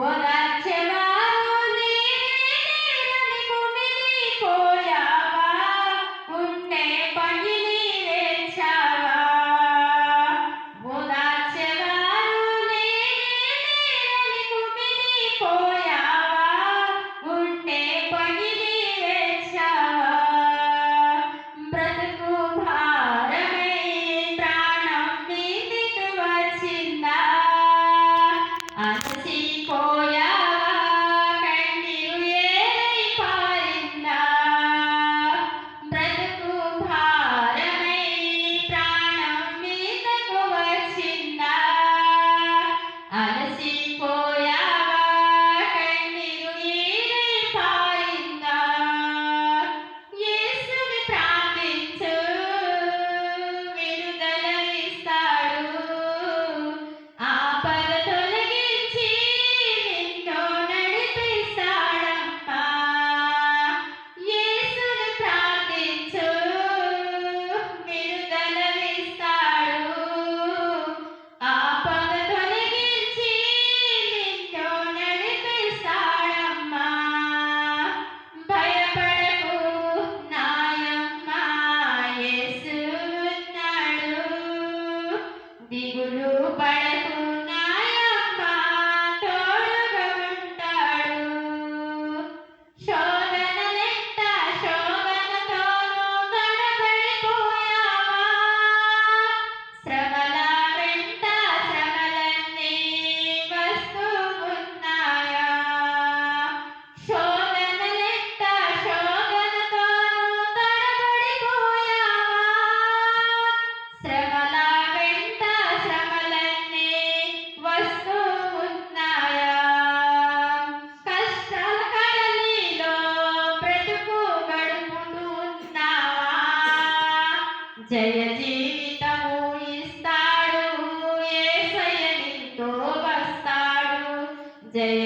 ఓదార్చెవారు లేరని కుమిలిపోయావా? ఉంటే పగిలి వేచావా? ఓదార్చెవారు లేరని కుమిలిపోయావా? ఉంటే పగిలి వేచావా? బ్రతుకు భారమై ప్రాణం మీదికి వచ్చిందా? అలసిపోయావా? కన్నీరు ఏరై పారిందా? బ్రతుకు భారమై ప్రాణం మీదకు వచ్చిందా? అలసిపోయావా? కన్నీరు ఏరై పారిందా? యేసుని ప్రార్థించు, విడుదల ఇస్తాడు. ఆపద తొలగించి నిన్ను నడిపిస్తాడమ్మా. యేసుని ప్రార్థించు, విడుదల ఇస్తాడు. ఆపద తొలగించి నిన్ను నడిపిస్తాడమ్మా. భయపడకు నాయమ్మా, యేసు ఉన్నాడు. దిగులు పడకు నాయమ్మా, తోడుగా ఉంటాడు. శోధనలెంట శోధనతోనూ తడబడిపోయావా? శ్రమల వెంట శ్రమలన్నీ వస్తూ ఉన్నాయా? శోధనలెంట శోధనతోనూ తడబడిపోయావా? శ్రమల వెంట శ్రమలన్నీ వస్తూ ఉన్నాయా? కష్టాల కడలిలో బ్రతుకు గడుపుతూ ఉన్నావా? జయ జీవితము ఇస్తాడు, యేసయ్య నీతో వస్తాడు. జయ